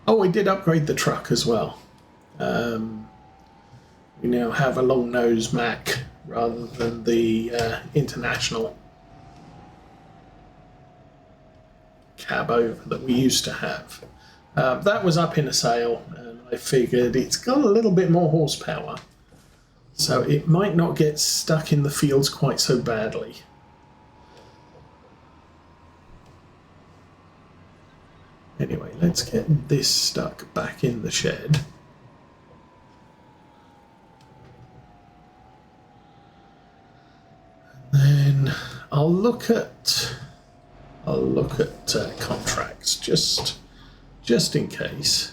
Oh, I did upgrade the truck as well. We now have a long nose Mac rather than the international cab over that we used to have. That was up in a sale, and I figured it's got a little bit more horsepower, so it might not get stuck in the fields quite so badly. Anyway, let's get this stuck back in the shed. And then I'll look at contracts just in case.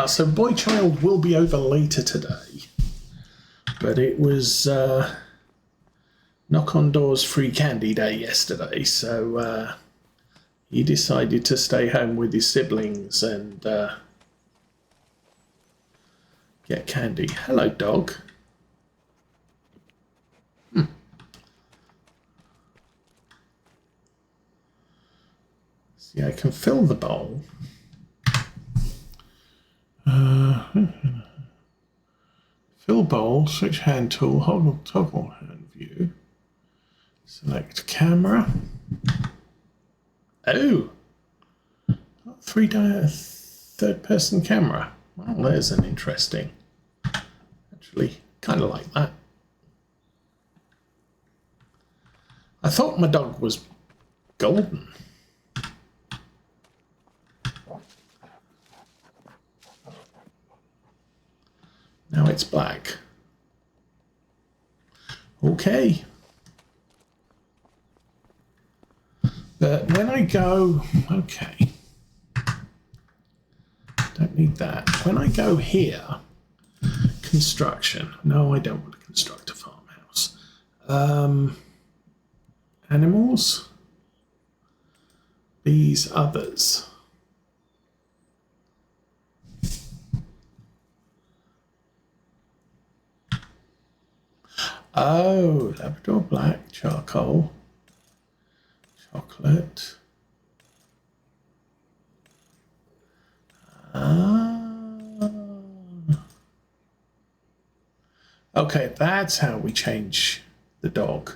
So Boy Child will be over later today, but it was knock on doors free candy day yesterday, so he decided to stay home with his siblings and get candy. Hello, dog. See, I can fill the bowl. Fill bowl, switch hand tool, toggle hand view. Select camera. Oh! Third person camera. Well, there's an interesting. Actually, kind of like that. I thought my dog was golden. Now it's black. Okay. But when I go, okay. Don't need that. When I go here, construction. No, I don't want to construct a farmhouse. Animals. These others. Oh, Labrador black, charcoal, chocolate. Okay, that's how we change the dog.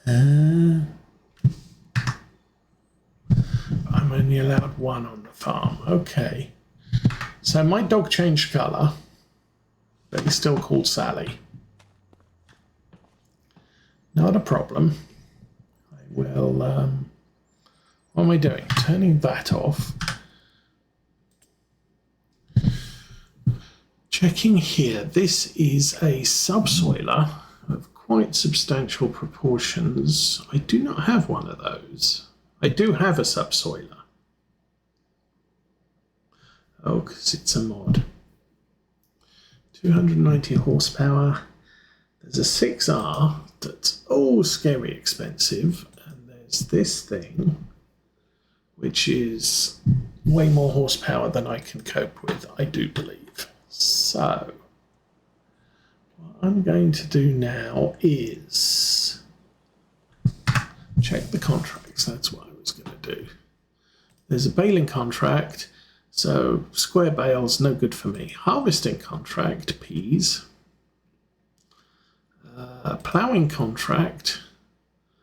I'm only allowed one on the farm. Okay. So my dog changed colour, but he's still called Sally. Not a problem. I will, what am I doing? Turning that off. Checking here. This is a subsoiler of quite substantial proportions. I do not have one of those. I do have a subsoiler. Oh, because it's a mod. 290 horsepower. There's a 6R that's scary expensive. And there's this thing, which is way more horsepower than I can cope with, I do believe. So, what I'm going to do now is check the contracts. That's what I was going to do. There's a baling contract. So square bales, no good for me. Harvesting contract, peas. Ploughing contract,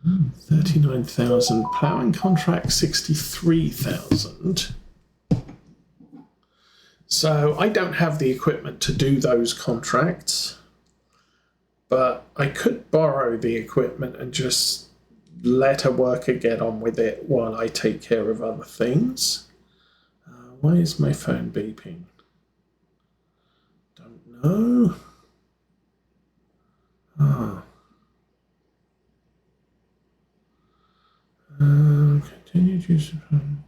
39,000. Ploughing contract, 63,000. So I don't have the equipment to do those contracts, but I could borrow the equipment and just let a worker get on with it while I take care of other things. Why is my phone beeping? Don't know. Continue to use the phone.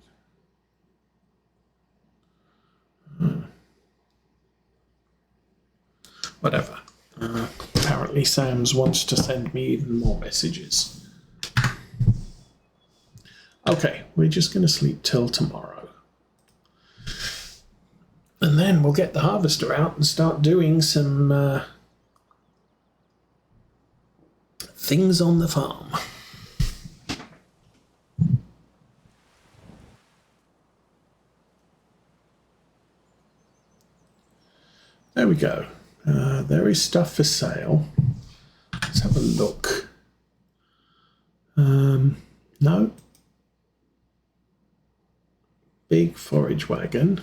Whatever. Apparently apparently Sam's wants to send me even more messages. Okay, we're just going to sleep till tomorrow. And then we'll get the harvester out and start doing some things on the farm. There we go. There is stuff for sale. Let's have a look. No. Big forage wagon.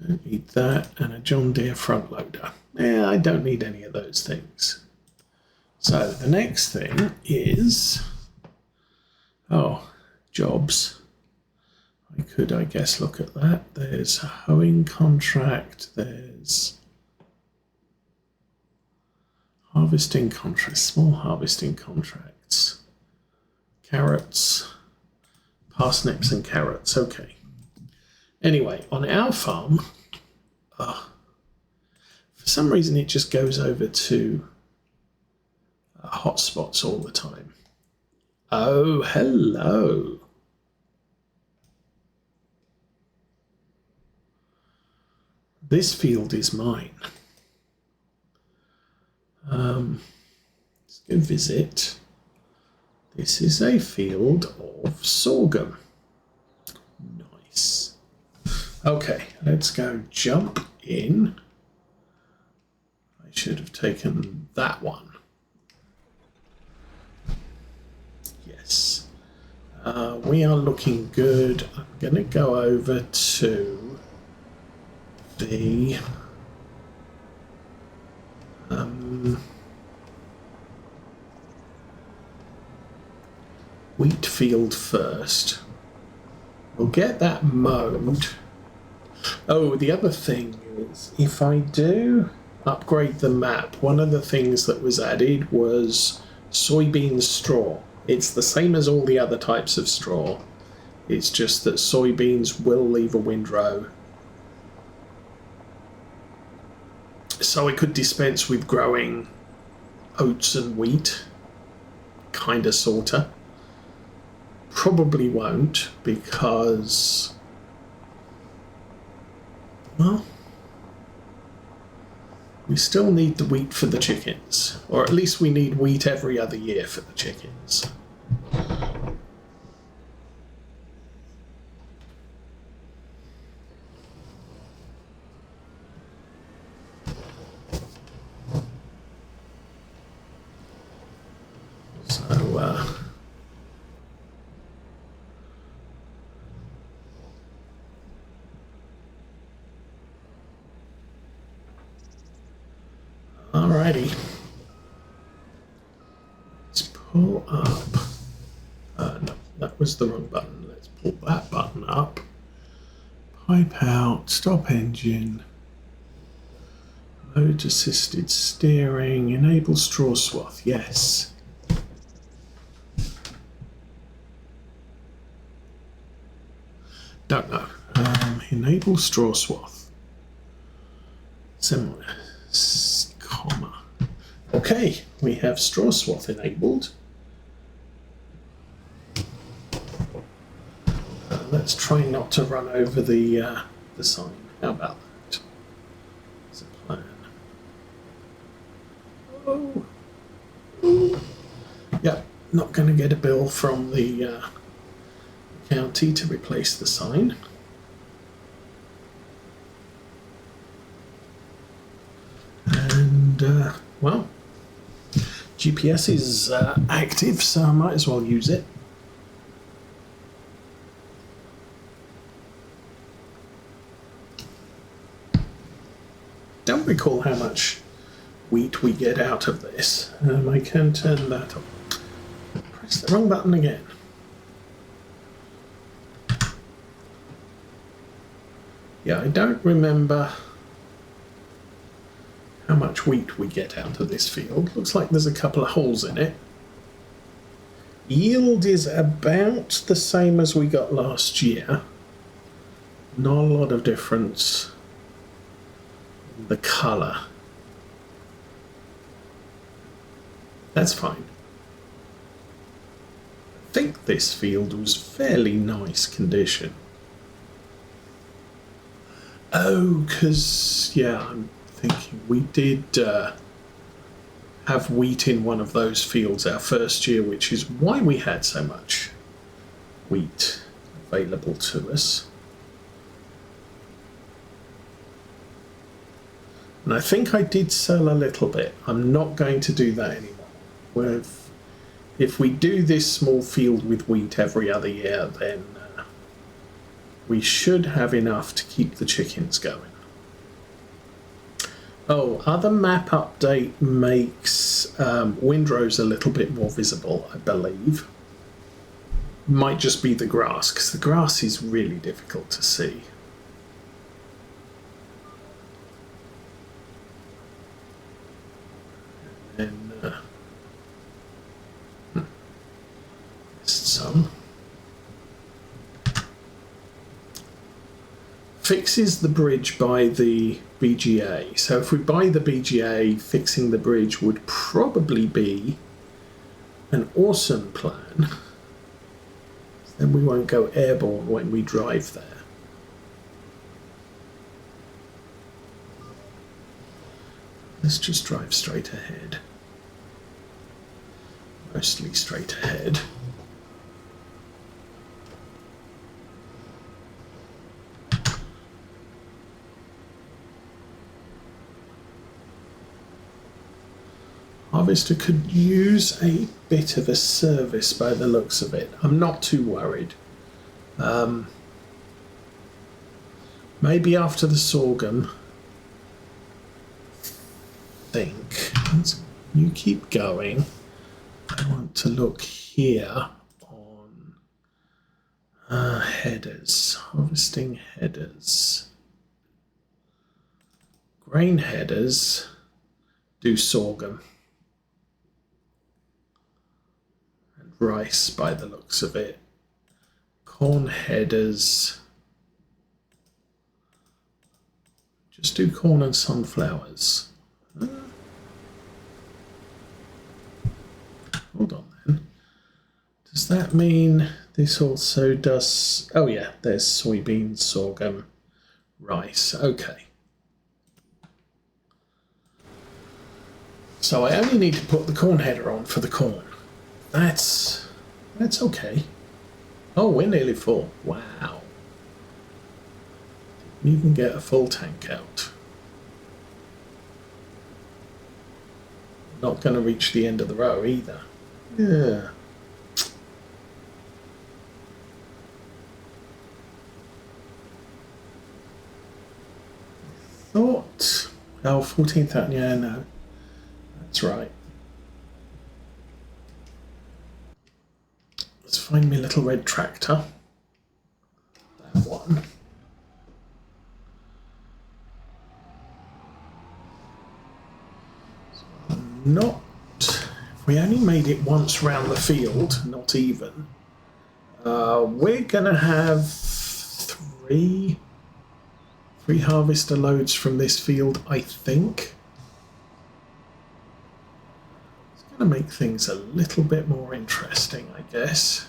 Don't need that. And a John Deere front loader. Yeah, I don't need any of those things. So the next thing is... Oh, jobs. I could, I guess, look at that. There's a hoeing contract. There's harvesting contracts, small harvesting contracts. Carrots, parsnips and carrots. Okay. Anyway, on our farm, for some reason it just goes over to hotspots all the time. Oh, hello. This field is mine. Let's go visit. This is a field of sorghum. Nice. Okay, let's go jump in. I should have taken that one. Yes. We are looking good. I'm going to go over to the wheat field first. We'll get that mowed. Oh, the other thing is, if I do upgrade the map, one of the things that was added was soybean straw. It's the same as all the other types of straw. It's just that soybeans will leave a windrow. So I could dispense with growing oats and wheat. Kinda, sorta. Probably won't, because... well, we still need the wheat for the chickens. Or at least we need wheat every other year for the chickens. Alrighty. Let's pull up. No, that was the wrong button. Let's pull that button up. Pipe out, stop engine. Mode assisted steering, enable straw swath. Yes. Don't know. Enable straw swath. Similar. Comma. Okay, we have straw swath enabled. Let's try not to run over the sign. How about that? It's a plan. Oh. Ooh. Yep, not going to get a bill from the county to replace the sign. And, well, GPS is active, so I might as well use it. Don't recall how much wheat we get out of this. I can turn that on. Press the wrong button again. Yeah, I don't remember how much wheat we get out of this field. Looks like there's a couple of holes in it. Yield is about the same as we got last year. Not a lot of difference. The colour. That's fine. I think this field was fairly nice condition. Oh, because, yeah, I'm thinking we did have wheat in one of those fields our first year, which is why we had so much wheat available to us. And I think I did sell a little bit. I'm not going to do that anymore. If we do this small field with wheat every other year, then we should have enough to keep the chickens going. Oh, other map update makes windrows a little bit more visible, I believe. Might just be the grass, because the grass is really difficult to see. And some fixes the bridge by the BGA. So if we buy the BGA, fixing the bridge would probably be an awesome plan. Then we won't go airborne when we drive there. Let's just drive straight ahead. Mostly straight ahead. Harvester could use a bit of a service by the looks of it. I'm not too worried. Maybe after the sorghum. You keep going. I want to look here on headers, harvesting headers. Grain headers do sorghum and rice by the looks of it. Corn headers just do corn and sunflowers. Hold on then. Does that mean this also does... Oh yeah, there's soybeans, sorghum, rice. Okay. So I only need to put the corn header on for the corn. That's okay. Oh, we're nearly full. Wow. Didn't even get a full tank out. Not going to reach the end of the row either. Yeah. Thought... Oh, 14,000. Yeah, no. That's right. Let's find me a little red tractor. That one. So not... If we only made it once round the field, not even, we're going to have three harvester loads from this field, I think. It's going to make things a little bit more interesting, I guess.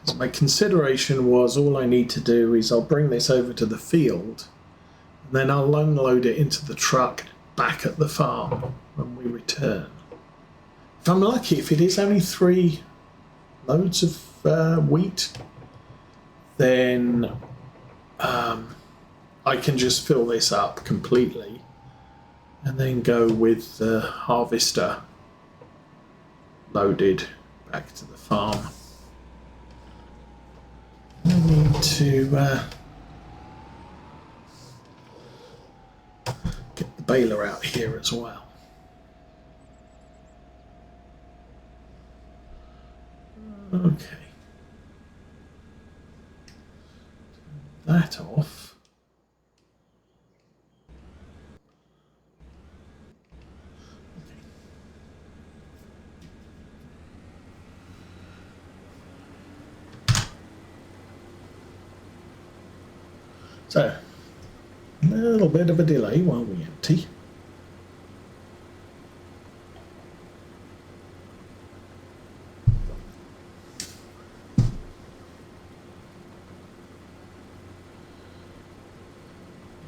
Because my consideration was all I need to do is I'll bring this over to the field and then I'll unload it into the truck back at the farm when we return. If I'm lucky, if it is only 3 loads of wheat, then I can just fill this up completely and then go with the harvester loaded back to the farm. I need to get the baler out here as well. Okay. Turn that off. Okay. So, a little bit of a delay while we empty.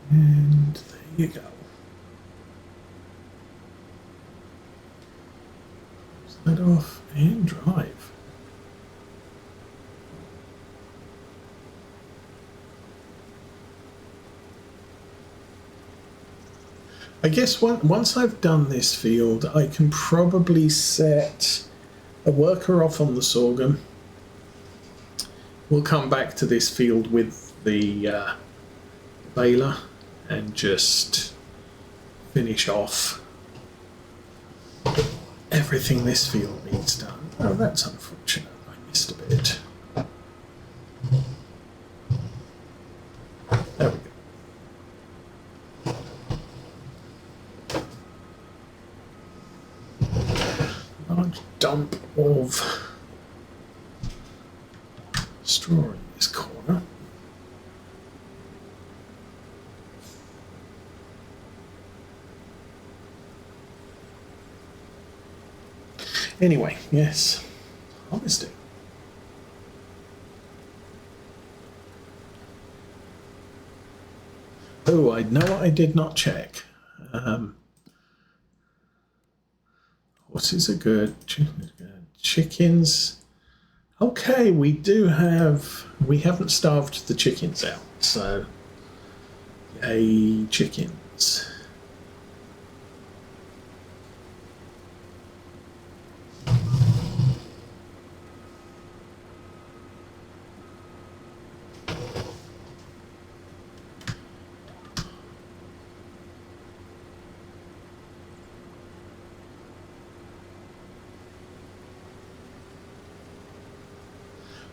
And there you go. Close that off and drive. I guess once I've done this field, I can probably set a worker off on the sorghum. We'll come back to this field with the baler and just finish off everything this field needs done. Oh, that's unfortunate. I missed a bit. There we go. Large dump of straw in this corner. Anyway, yes, harvesting. Oh, I know I did not check. Horses are good. Chickens. Okay, we haven't starved the chickens out, so yay, chickens.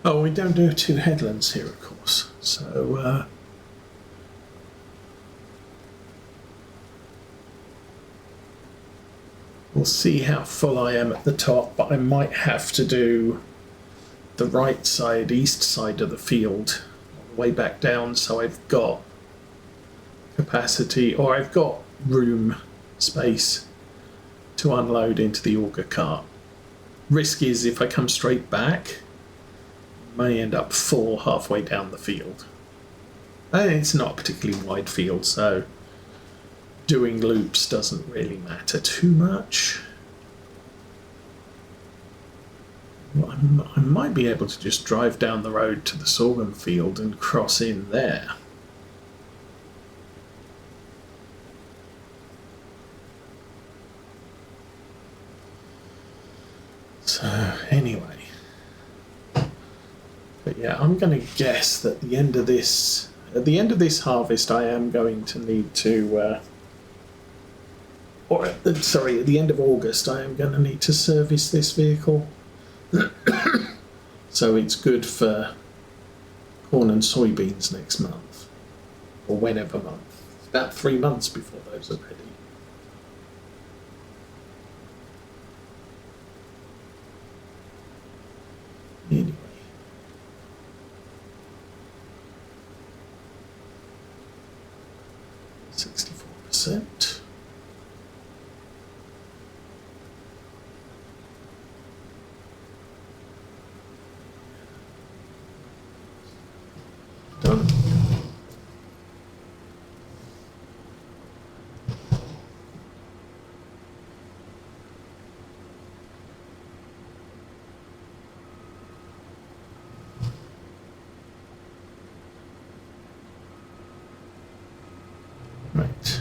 Oh, we don't do two headlands here, of course. So, we'll see how full I am at the top, but I might have to do the right side, east side of the field, all the way back down, so I've got capacity, or I've got room, space to unload into the auger cart. Risk is if I come straight back, may end up full halfway down the field. And it's not a particularly wide field, so doing loops doesn't really matter too much. Well, I might be able to just drive down the road to the sorghum field and cross in there. So anyway. But yeah, I'm going to guess that at the end of this harvest, I am going to need to, at the end of August, I am going to need to service this vehicle. So it's good for corn and soybeans next month, or whenever month. It's about 3 months before those are ready. Anyway. %. Done. Right.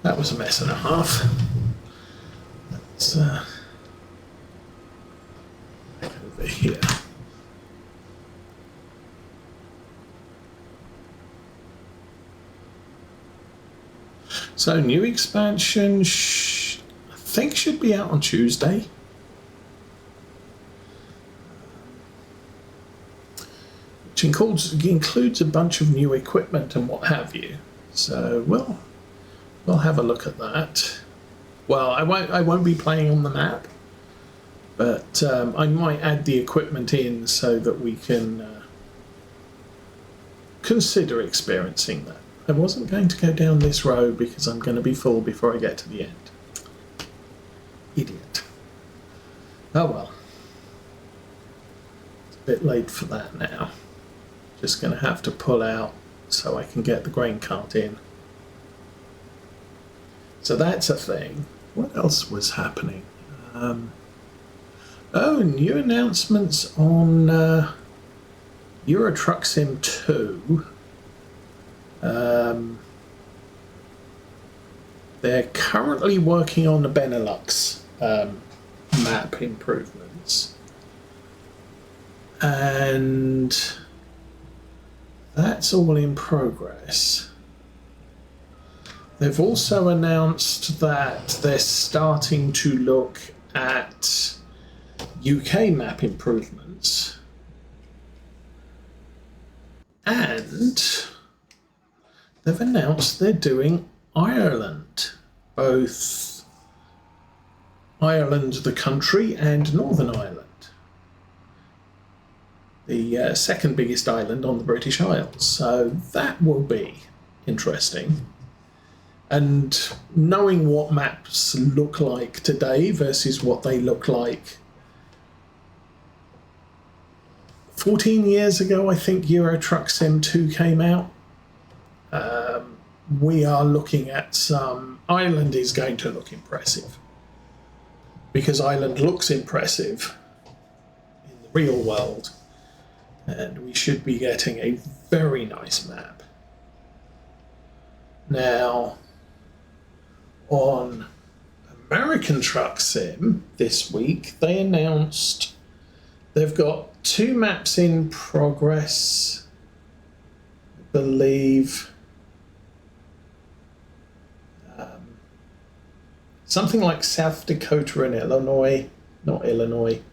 That was a mess and a half. Let's back over here. So new expansion, I think should be out on Tuesday. which includes a bunch of new equipment and what have you. So we'll have a look at that. Well, I won't be playing on the map, but I might add the equipment in so that we can consider experiencing that. I wasn't going to go down this road because I'm going to be full before I get to the end. Idiot. Oh well. It's a bit late for that now. Just going to have to pull out so I can get the grain cart in. So that's a thing. What else was happening? New announcements on Euro Truck Sim 2. They're currently working on the Benelux map improvements. And that's all in progress. They've also announced that they're starting to look at UK map improvements. And they've announced they're doing Ireland, both Ireland the country and Northern Ireland, the second biggest island on the British Isles. So that will be interesting. And knowing what maps look like today versus what they look like 14 years ago, I think Euro Truck Sim 2 came out. We are looking at some... Ireland is going to look impressive. Because Ireland looks impressive in the real world. And we should be getting a very nice map. Now, on American Truck Sim this week, they announced they've got 2 maps in progress, I believe. Something like South Dakota and Illinois, not Illinois.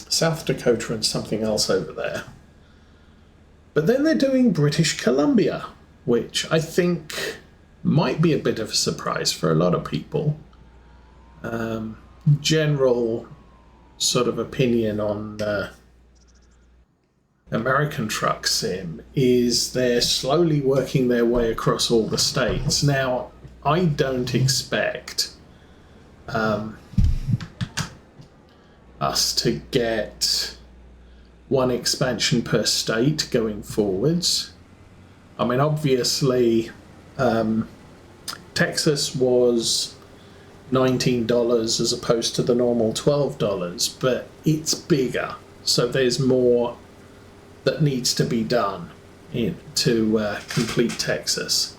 South Dakota and something else over there. But then they're doing British Columbia, which I think might be a bit of a surprise for a lot of people. General sort of opinion on American Truck Sim is they're slowly working their way across all the states. Now, I don't expect us to get one expansion per state going forwards. I mean, obviously, Texas was $19 as opposed to the normal $12, but it's bigger, so there's more that needs to be done to complete Texas.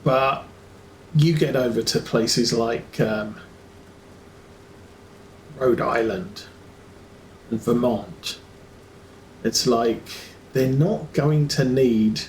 But you get over to places like Rhode Island and Vermont, it's like they're not going to need